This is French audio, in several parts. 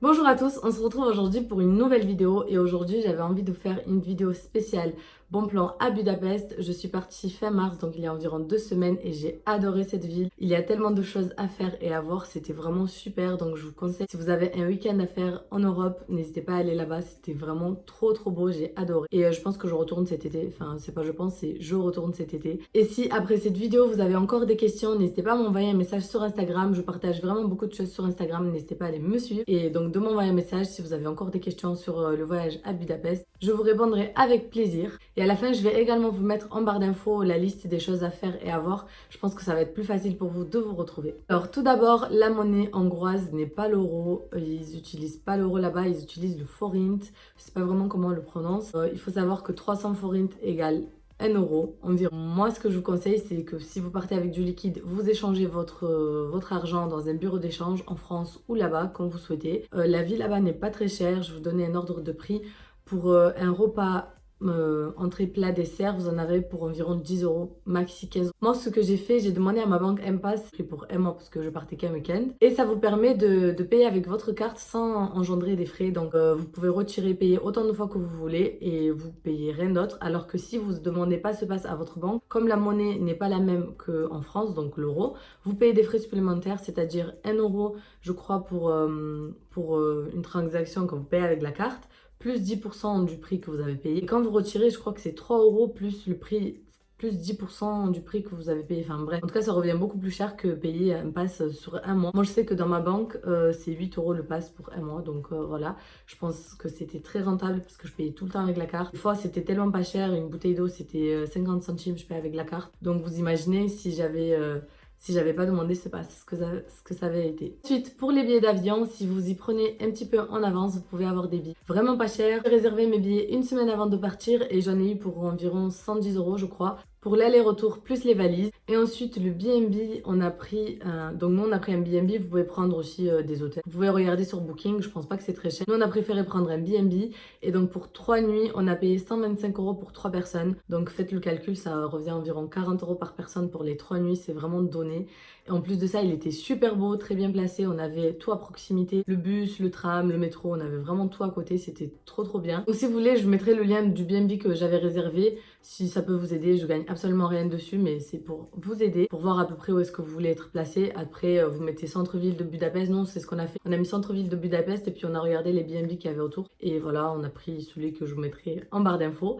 Bonjour à tous, on se retrouve aujourd'hui pour une nouvelle vidéo et aujourd'hui j'avais envie de faire une vidéo spéciale bon plan à Budapest. Je suis partie fin mars, donc il y a environ 2 semaines et j'ai adoré cette ville. Il y a tellement de choses à faire et à voir, c'était vraiment super, donc je vous conseille, si vous avez un week-end à faire en Europe, n'hésitez pas à aller là-bas, c'était vraiment trop beau, j'ai adoré. Et je pense que je retourne cet été, enfin c'est pas je pense, c'est je retourne cet été. Et si après cette vidéo vous avez encore des questions, n'hésitez pas à m'envoyer un message sur Instagram, je partage vraiment beaucoup de choses sur Instagram, n'hésitez pas à aller me suivre. Et donc de m'envoyer un message si vous avez encore des questions sur le voyage à Budapest, je vous répondrai avec plaisir. Et à la fin, je vais également vous mettre en barre d'infos la liste des choses à faire et à voir. Je pense que ça va être plus facile pour vous de vous retrouver. Alors tout d'abord, la monnaie hongroise n'est pas l'euro. Ils n'utilisent pas l'euro là-bas, ils utilisent le forint. Je sais pas vraiment comment on le prononce. Il faut savoir que 300 forint égale 1 euro environ. Moi, ce que je vous conseille, c'est que si vous partez avec du liquide, vous échangez votre argent dans un bureau d'échange en France ou là-bas, comme vous souhaitez. La vie là-bas n'est pas très chère. Je vais vous donner un ordre de prix. Pour un repas entrée, plat, dessert, vous en avez pour environ 10 euros, maxi 15 euros. Moi, ce que j'ai fait, j'ai demandé à ma banque M-Pass, pris pour un mois parce que je partais qu'un week-end. Et ça vous permet de payer avec votre carte sans engendrer des frais. Donc, vous pouvez retirer, payer autant de fois que vous voulez et vous payez rien d'autre. Alors que si vous ne demandez pas ce pass à votre banque, comme la monnaie n'est pas la même qu'en France, donc l'euro, vous payez des frais supplémentaires, c'est-à-dire 1 euro, je crois, pour une transaction que vous payez avec la carte plus 10% du prix que vous avez payé. Et quand vous retirez, je crois que c'est 3 euros plus le prix, plus 10% du prix que vous avez payé. Enfin bref, en tout cas, ça revient beaucoup plus cher que payer un pass sur un mois. Moi, je sais que dans ma banque, c'est 8 euros le pass pour un mois. Donc voilà, je pense que c'était très rentable parce que je payais tout le temps avec la carte. Des fois, c'était tellement pas cher. Une bouteille d'eau, c'était 50 centimes, je payais avec la carte. Donc vous imaginez si j'avais pas demandé, c'est pas ce que ça avait été. Ensuite, pour les billets d'avion, si vous y prenez un petit peu en avance, vous pouvez avoir des billets vraiment pas chers. J'ai réservé mes billets une semaine avant de partir et j'en ai eu pour environ 110 euros, je crois, pour l'aller-retour plus les valises. Et ensuite, le B&B, on a pris donc nous, on a pris un B&B, vous pouvez prendre aussi des hôtels. Vous pouvez regarder sur Booking, je pense pas que c'est très cher. Nous, on a préféré prendre un B&B et donc pour 3 nuits, on a payé 125 euros pour 3 personnes. Donc faites le calcul, ça revient environ 40 euros par personne pour les 3 nuits, c'est vraiment donné. Et en plus de ça, il était super beau, très bien placé, on avait tout à proximité, le bus, le tram, le métro, on avait vraiment tout à côté, c'était trop bien. Donc si vous voulez, je vous mettrai le lien du B&B que j'avais réservé, si ça peut vous aider. Je gagne absolument rien dessus, mais c'est pour vous aider, pour voir à peu près où est-ce que vous voulez être placé. Après, vous mettez centre-ville de Budapest, non, c'est ce qu'on a fait. On a mis centre-ville de Budapest et puis on a regardé les B&B qu'il y avait autour. Et voilà, on a pris celui que je vous mettrai en barre d'infos.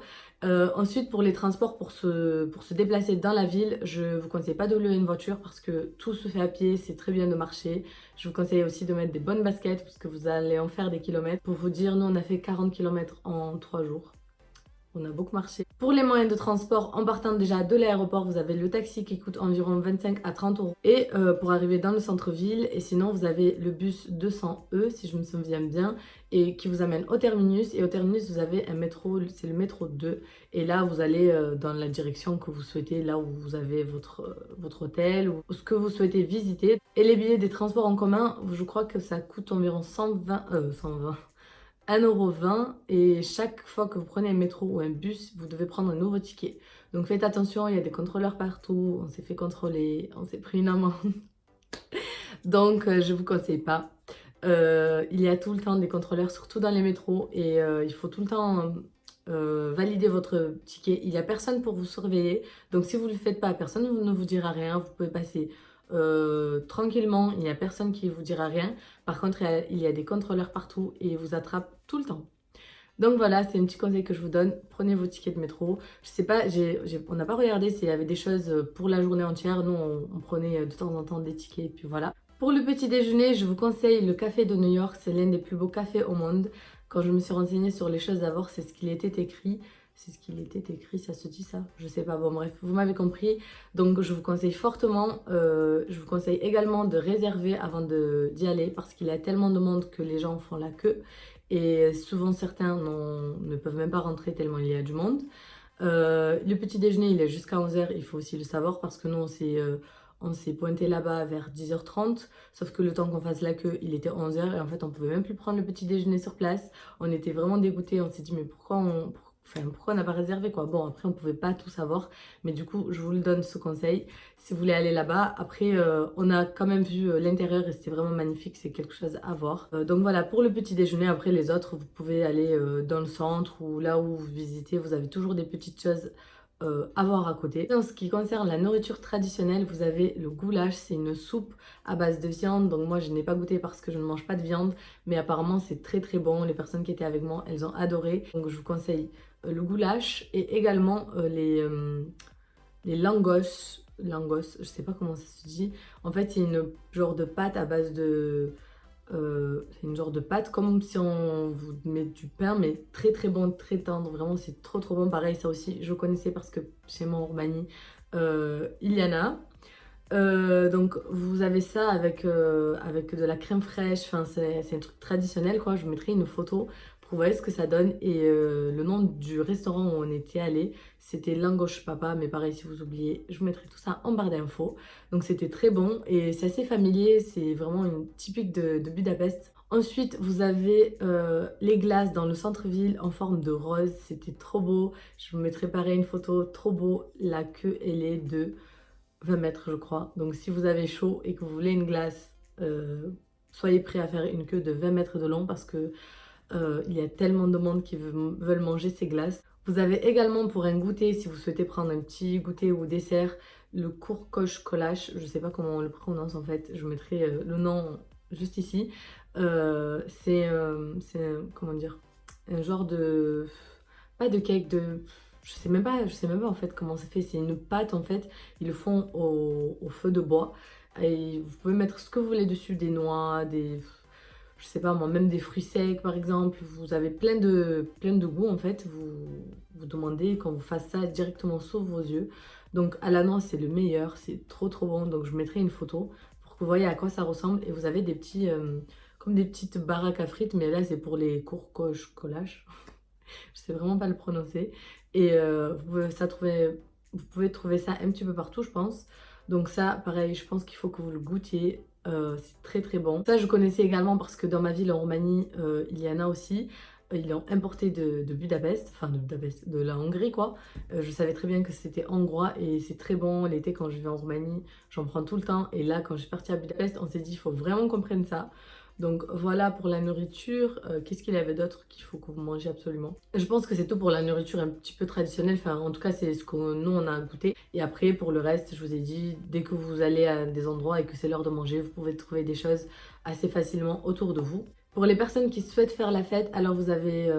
Ensuite, pour les transports, pour se déplacer dans la ville, je vous conseille pas de louer une voiture parce que tout se fait à pied, c'est très bien de marcher. Je vous conseille aussi de mettre des bonnes baskets parce que vous allez en faire des kilomètres. Pour vous dire, nous on a fait 40 kilomètres en 3 jours. On a beaucoup marché. Pour les moyens de transport, en partant déjà de l'aéroport, vous avez le taxi qui coûte environ 25 à 30 euros. Et pour arriver dans le centre-ville, et sinon vous avez le bus 200E, si je me souviens bien, et qui vous amène au terminus. Et au terminus, vous avez un métro, c'est le métro 2. Et là, vous allez dans la direction que vous souhaitez, là où vous avez votre hôtel ou ce que vous souhaitez visiter. Et les billets des transports en commun, je crois que ça coûte environ 120 1,20 € et chaque fois que vous prenez un métro ou un bus, vous devez prendre un nouveau ticket. Donc faites attention, il y a des contrôleurs partout, on s'est fait contrôler, on s'est pris une amende. Donc je vous conseille pas. Il y a tout le temps des contrôleurs, surtout dans les métros, et il faut tout le temps valider votre ticket. Il n'y a personne pour vous surveiller, donc si vous ne le faites pas, personne ne vous dira rien. Vous pouvez passer tranquillement, il n'y a personne qui vous dira rien. Par contre, il y a des contrôleurs partout et ils vous attrapent tout le temps. Donc voilà, c'est un petit conseil que je vous donne. Prenez vos tickets de métro. Je sais pas, on n'a pas regardé s'il y avait des choses pour la journée entière. Nous, on prenait de temps en temps des tickets et puis voilà. Pour le petit déjeuner, je vous conseille le café de New York. C'est l'un des plus beaux cafés au monde. Quand je me suis renseignée sur les choses à voir, c'est ce qu'il était écrit. C'est ce qu'il était écrit, ça se dit ça? Je sais pas, bon bref, vous m'avez compris. Donc je vous conseille fortement, je vous conseille également de réserver avant d'y aller parce qu'il y a tellement de monde que les gens font la queue. Et souvent certains ne peuvent même pas rentrer tellement il y a du monde. Le petit déjeuner, il est jusqu'à 11 h, il faut aussi le savoir parce que nous, on s'est pointé là-bas vers 10h30, sauf que le temps qu'on fasse la queue, il était 11 h et en fait, on pouvait même plus prendre le petit déjeuner sur place. On était vraiment dégoûtés, on s'est dit, mais Enfin, pourquoi on n'a pas réservé quoi? Bon, après, on pouvait pas tout savoir, mais du coup, je vous le donne ce conseil. Si vous voulez aller là-bas, après, on a quand même vu l'intérieur et c'était vraiment magnifique, c'est quelque chose à voir. Donc voilà, pour le petit déjeuner, après les autres, vous pouvez aller dans le centre ou là où vous visitez, vous avez toujours des petites choses à voir à côté. En ce qui concerne la nourriture traditionnelle, vous avez le goulash, c'est une soupe à base de viande. Donc moi, je n'ai pas goûté parce que je ne mange pas de viande, mais apparemment, c'est très très bon. Les personnes qui étaient avec moi, elles ont adoré. Donc je vous conseille le goulash et également les langos, je sais pas comment ça se dit. En fait, c'est une genre de pâte à base de c'est une genre de pâte comme si on vous met du pain, mais très très bon, très tendre. Vraiment, c'est trop trop bon. Pareil, ça aussi, je connaissais parce que chez moi en Roumanie, il y en a. Donc vous avez ça avec de la crème fraîche, enfin c'est un truc traditionnel quoi, je vous mettrai une photo pour voir ce que ça donne et le nom du restaurant où on était allé c'était Langosh Papa, mais pareil si vous oubliez je vous mettrai tout ça en barre d'infos. Donc c'était très bon et c'est assez familier, c'est vraiment une typique de Budapest. Ensuite vous avez les glaces dans le centre-ville en forme de rose, c'était trop beau, je vous mettrai pareil une photo, trop beau, la queue elle est de 20 mètres, je crois. Donc, si vous avez chaud et que vous voulez une glace, soyez prêts à faire une queue de 20 mètres de long parce que il y a tellement de monde qui veulent manger ces glaces. Vous avez également pour un goûter, si vous souhaitez prendre un petit goûter ou dessert, le courkosh kolash. Je sais pas comment on le prononce en fait. Je vous mettrai le nom juste ici. Comment dire, un genre de pas de cake de je sais même pas en fait comment c'est fait. C'est une pâte en fait. Ils le font au feu de bois et vous pouvez mettre ce que vous voulez dessus, des noix, des je sais pas moi, même des fruits secs par exemple. Vous avez plein de goûts en fait. Vous demandez qu'on vous fasse ça directement sous vos yeux. Donc à la noix c'est le meilleur, c'est trop trop bon. Donc je vous mettrai une photo pour que vous voyez à quoi ça ressemble. Et vous avez des petits, comme des petites baraques à frites, mais là c'est pour les courcoches collages. Je sais vraiment pas le prononcer. Et vous pouvez trouver ça un petit peu partout, je pense. Donc ça, pareil, je pense qu'il faut que vous le goûtiez. C'est très très bon. Ça, je connaissais également parce que dans ma ville en Roumanie, il y en a aussi. Ils l'ont importé de Budapest, enfin de Budapest, de la Hongrie quoi. Je savais très bien que c'était hongrois et c'est très bon. L'été quand je vais en Roumanie, j'en prends tout le temps. Et là, quand je suis partie à Budapest, on s'est dit il faut vraiment qu'on prenne ça. Donc voilà pour la nourriture. Qu'est-ce qu'il y avait d'autre qu'il faut que vous mangez absolument? Je pense que c'est tout pour la nourriture un petit peu traditionnelle. Enfin, en tout cas, c'est ce que nous on a goûté. Et après, pour le reste, je vous ai dit, dès que vous allez à des endroits et que c'est l'heure de manger, vous pouvez trouver des choses assez facilement autour de vous. Pour les personnes qui souhaitent faire la fête, alors vous avez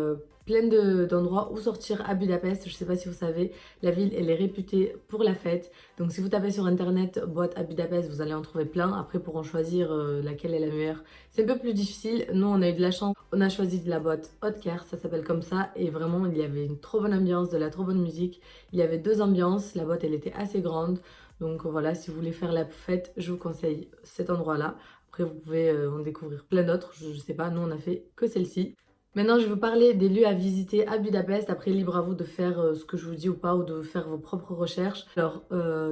d'endroits où sortir à Budapest. Je ne sais pas si vous savez, la ville elle est réputée pour la fête. Donc si vous tapez sur internet boîte à Budapest, vous allez en trouver plein. Après pour en choisir laquelle est la meilleure, c'est un peu plus difficile. Nous on a eu de la chance, on a choisi de la boîte Hotker, ça s'appelle comme ça. Et vraiment il y avait une trop bonne ambiance, de la trop bonne musique. Il y avait deux ambiances, la boîte elle était assez grande. Donc voilà, si vous voulez faire la fête, je vous conseille cet endroit-là. Après, vous pouvez en découvrir plein d'autres. Je sais pas, nous, on a fait que celle-ci. Maintenant, je vais vous parler des lieux à visiter à Budapest. Après, libre à vous de faire ce que je vous dis ou pas, ou de faire vos propres recherches. Alors,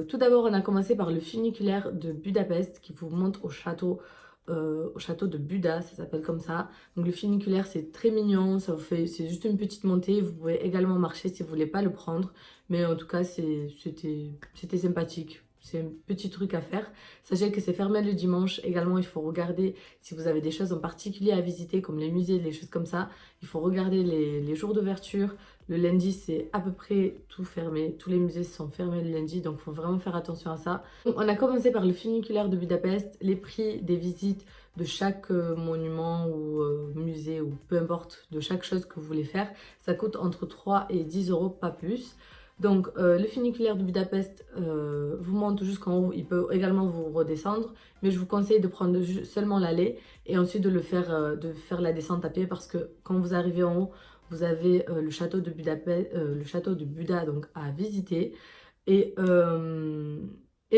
tout d'abord, on a commencé par le funiculaire de Budapest, qui vous montre au château de Buda, ça s'appelle comme ça. Donc, le funiculaire, c'est très mignon. Ça vous fait, c'est juste une petite montée. Vous pouvez également marcher si vous voulez pas le prendre. Mais en tout cas, c'était sympathique. C'est un petit truc à faire. Sachez que c'est fermé le dimanche. Également, il faut regarder si vous avez des choses en particulier à visiter, comme les musées, les choses comme ça. Il faut regarder les jours d'ouverture. Le lundi, c'est à peu près tout fermé. Tous les musées sont fermés le lundi, donc il faut vraiment faire attention à ça. Donc, on a commencé par le funiculaire de Budapest. Les prix des visites de chaque monument ou musée ou peu importe, de chaque chose que vous voulez faire, ça coûte entre 3 et 10 euros, pas plus. Donc le funiculaire de Budapest vous monte jusqu'en haut, il peut également vous redescendre, mais je vous conseille de prendre seulement l'aller et ensuite de faire la descente à pied parce que quand vous arrivez en haut, vous avez le château de Budapest, le château de Buda donc à visiter et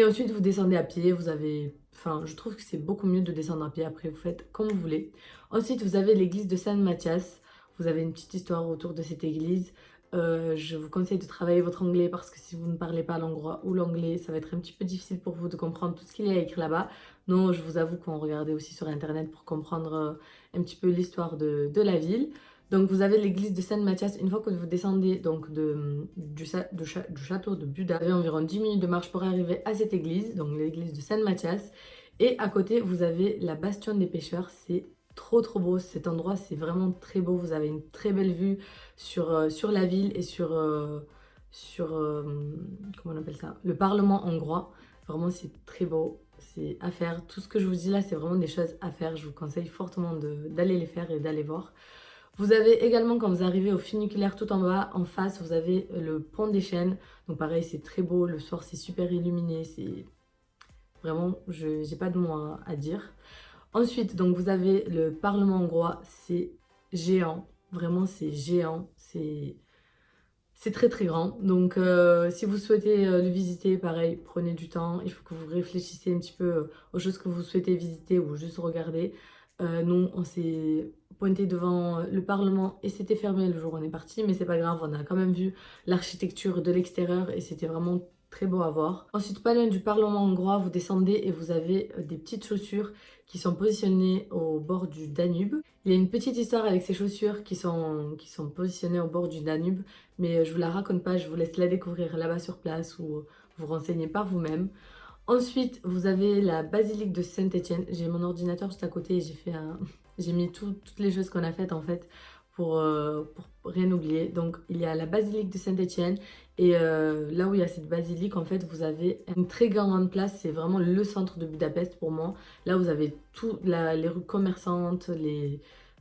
ensuite vous descendez à pied, vous avez, enfin je trouve que c'est beaucoup mieux de descendre à pied, après vous faites comme vous voulez. Ensuite vous avez l'église de Saint Matthias, vous avez une petite histoire autour de cette église. Je vous conseille de travailler votre anglais parce que si vous ne parlez pas l'hongrois ou l'anglais, ça va être un petit peu difficile pour vous de comprendre tout ce qu'il y a écrit là-bas. Non, je vous avoue qu'on regardait aussi sur internet pour comprendre un petit peu l'histoire de la ville. Donc vous avez l'église de Saint-Mathias. Une fois que vous descendez donc du château de Buda, vous avez environ 10 minutes de marche pour arriver à cette église, donc l'église de Saint-Mathias. Et à côté, vous avez la Bastion des Pêcheurs. C'est trop trop beau. Cet endroit, c'est vraiment très beau. Vous avez une très belle vue sur la ville et sur comment on appelle ça? Le Parlement hongrois. Vraiment, c'est très beau. C'est à faire. Tout ce que je vous dis là, c'est vraiment des choses à faire. Je vous conseille fortement d'aller les faire et d'aller voir. Vous avez également, quand vous arrivez au funiculaire tout en bas, en face, vous avez le pont des Chênes. Donc pareil, c'est très beau. Le soir, c'est super illuminé. C'est vraiment, je n'ai pas de mots à dire. Ensuite, donc vous avez le Parlement hongrois. C'est géant. Vraiment, c'est géant. C'est très très grand. Donc si vous souhaitez le visiter, pareil, prenez du temps. Il faut que vous réfléchissiez un petit peu aux choses que vous souhaitez visiter ou juste regarder. Nous, on s'est pointé devant le Parlement et c'était fermé le jour où on est parti, mais c'est pas grave, on a quand même vu l'architecture de l'extérieur et c'était vraiment très beau à voir. Ensuite, pas loin du Parlement hongrois, vous descendez et vous avez des petites chaussures qui sont positionnées au bord du Danube. Il y a une petite histoire avec ces chaussures qui sont positionnées au bord du Danube, mais je vous la raconte pas, je vous laisse la découvrir là-bas sur place ou vous renseigner par vous-même. Ensuite, vous avez la basilique de Saint-Étienne. J'ai mon ordinateur juste à côté et j'ai mis toutes les choses qu'on a faites en fait pour rien oublier. Donc, il y a la basilique de Saint-Étienne et là où il y a cette basilique, en fait, vous avez une très grande place. C'est vraiment le centre de Budapest pour moi. Là, vous avez les rues commerçantes,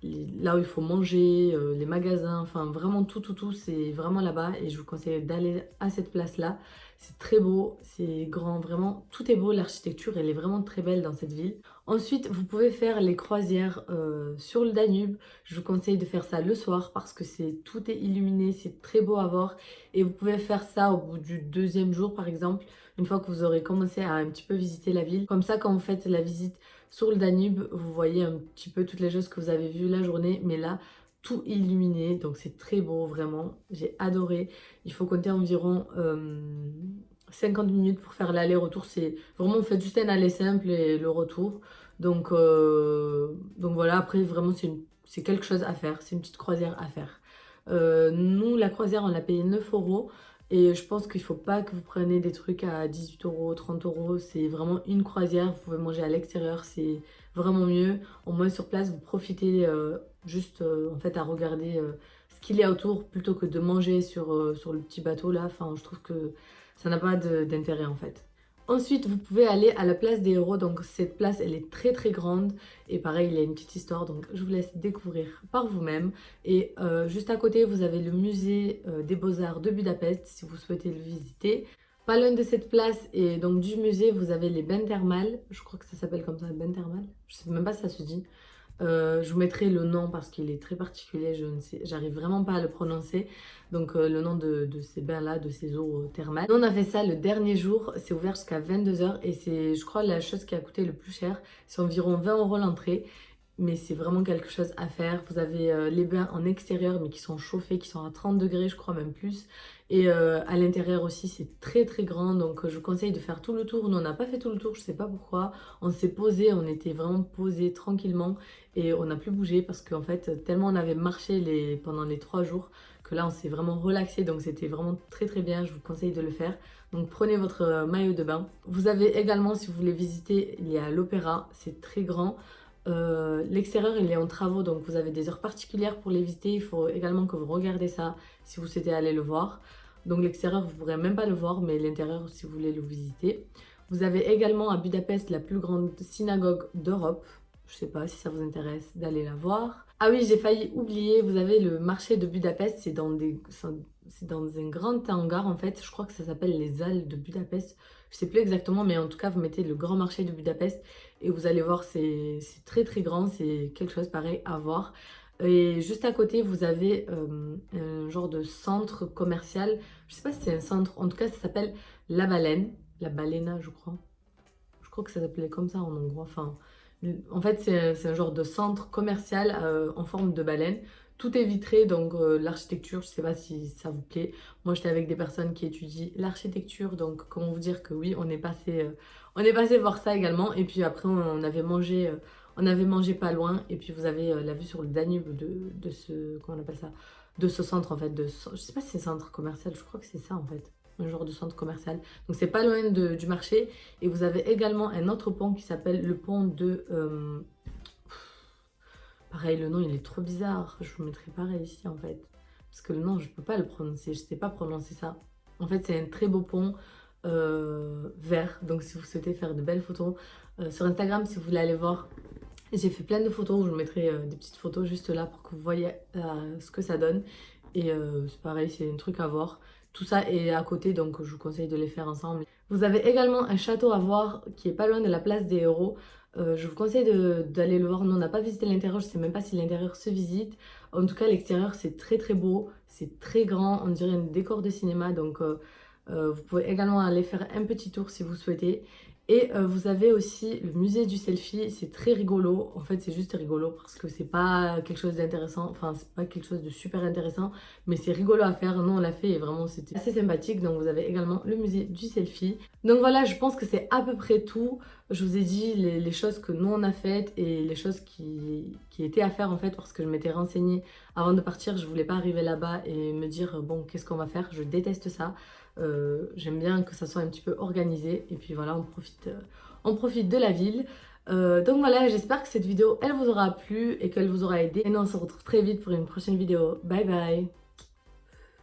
là où il faut manger, les magasins, enfin vraiment tout, c'est vraiment là-bas et je vous conseille d'aller à cette place-là. C'est très beau, c'est grand, vraiment tout est beau, l'architecture elle est vraiment très belle dans cette ville. Ensuite, vous pouvez faire les croisières sur le Danube. Je vous conseille de faire ça le soir parce que tout est illuminé, c'est très beau à voir et vous pouvez faire ça au bout du deuxième jour par exemple, une fois que vous aurez commencé à un petit peu visiter la ville. Comme ça, quand vous faites la visite sur le Danube, vous voyez un petit peu toutes les choses que vous avez vues la journée, mais là, tout illuminé, donc c'est très beau, vraiment. J'ai adoré. Il faut compter environ 50 minutes pour faire l'aller-retour. C'est vraiment, vous faites juste un aller simple et le retour. Donc voilà, après, vraiment, c'est quelque chose à faire. C'est une petite croisière à faire. Nous, la croisière, on l'a payé 9 euros. Et je pense qu'il ne faut pas que vous preniez des trucs à 18 euros, 30 euros. C'est vraiment une croisière. Vous pouvez manger à l'extérieur. C'est vraiment mieux. Au moins sur place, vous profitez juste en fait à regarder ce qu'il y a autour plutôt que de manger sur le petit bateau là. Enfin, je trouve que ça n'a pas d'intérêt en fait. Ensuite, vous pouvez aller à la place des héros. Donc cette place, elle est très très grande. Et pareil, il y a une petite histoire. Donc je vous laisse découvrir par vous-même. Et juste à côté, vous avez le musée des Beaux-Arts de Budapest, si vous souhaitez le visiter. Pas loin de cette place et donc du musée, vous avez les bains thermales. Je crois que ça s'appelle comme ça, bains thermales. Je sais même pas si ça se dit. Je vous mettrai le nom parce qu'il est très particulier, je ne sais, j'arrive vraiment pas à le prononcer. Donc le nom de ces bains-là, de ces eaux thermales. Nous, on a fait ça le dernier jour, c'est ouvert jusqu'à 22 h et c'est, je crois, la chose qui a coûté le plus cher. C'est environ 20 euros l'entrée. Mais c'est vraiment quelque chose à faire. Vous avez les bains en extérieur, mais qui sont chauffés, qui sont à 30 degrés, je crois même plus. Et à l'intérieur aussi, c'est très très grand. Donc je vous conseille de faire tout le tour. Nous, on n'a pas fait tout le tour, je sais pas pourquoi. On s'est posé, on était vraiment posé tranquillement. Et on n'a plus bougé parce qu'en fait, tellement on avait marché pendant les 3 jours que là, on s'est vraiment relaxé. Donc c'était vraiment très très bien. Je vous conseille de le faire. Donc prenez votre maillot de bain. Vous avez également, si vous voulez visiter, il y a l'opéra. C'est très grand. L'extérieur il est en travaux donc vous avez des heures particulières pour les visiter. Il faut également que vous regardez ça si vous souhaitez aller le voir. Donc l'extérieur vous ne pourrez même pas le voir, mais l'intérieur si vous voulez le visiter. Vous avez également à Budapest la plus grande synagogue d'Europe. Je sais pas si ça vous intéresse d'aller la voir. Ah oui, j'ai failli oublier, vous avez le marché de Budapest, c'est dans un grand hangar en fait. Je crois que ça s'appelle les Halles de Budapest. Je sais plus exactement, mais en tout cas vous mettez le grand marché de Budapest et vous allez voir, c'est très très grand, c'est quelque chose pareil à voir. Et juste à côté, vous avez un genre de centre commercial. Je sais pas si c'est un centre, en tout cas ça s'appelle La Baleine. La Balena, je crois. Je crois que ça s'appelait comme ça en hongrois. Enfin, en fait, c'est un genre de centre commercial en forme de baleine. Tout est vitré, donc l'architecture, je sais pas si ça vous plaît. Moi, j'étais avec des personnes qui étudient l'architecture, donc comment vous dire que oui, on est passé voir ça également. Et puis après, on avait mangé On avait mangé pas loin et puis vous avez la vue sur le Danube de ce, comment on appelle ça, de ce centre en fait, je sais pas si c'est centre commercial, je crois que c'est ça en fait, un genre de centre commercial. Donc c'est pas loin du marché et vous avez également un autre pont qui s'appelle le pont de... pareil, le nom il est trop bizarre, je vous mettrai pareil ici en fait. Parce que le nom je peux pas le prononcer, je sais pas prononcer ça. En fait c'est un très beau pont vert, donc si vous souhaitez faire de belles photos. Sur Instagram si vous voulez aller voir, j'ai fait plein de photos, je vous mettrai des petites photos juste là pour que vous voyez ce que ça donne. Et c'est pareil, c'est un truc à voir. Tout ça est à côté, donc je vous conseille de les faire ensemble. Vous avez également un château à voir qui est pas loin de la place des Héros. Je vous conseille d'aller le voir. Nous, on n'a pas visité l'intérieur, je sais même pas si l'intérieur se visite. En tout cas, l'extérieur, c'est très très beau, c'est très grand, on dirait un décor de cinéma. Donc, vous pouvez également aller faire un petit tour si vous souhaitez. Et vous avez aussi le musée du selfie, c'est très rigolo. En fait, c'est juste rigolo parce que c'est pas quelque chose d'intéressant, enfin, c'est pas quelque chose de super intéressant, mais c'est rigolo à faire. Nous, on l'a fait et vraiment, c'était assez sympathique. Donc, vous avez également le musée du selfie. Donc, voilà, je pense que c'est à peu près tout. Je vous ai dit les choses que nous, on a faites et les choses qui étaient à faire en fait parce que je m'étais renseignée avant de partir. Je voulais pas arriver là-bas et me dire, bon, qu'est-ce qu'on va faire? Je déteste ça. J'aime bien que ça soit un petit peu organisé et puis voilà on profite de la ville. Donc voilà, j'espère que cette vidéo elle vous aura plu et qu'elle vous aura aidé et nous on se retrouve très vite pour une prochaine vidéo. Bye bye.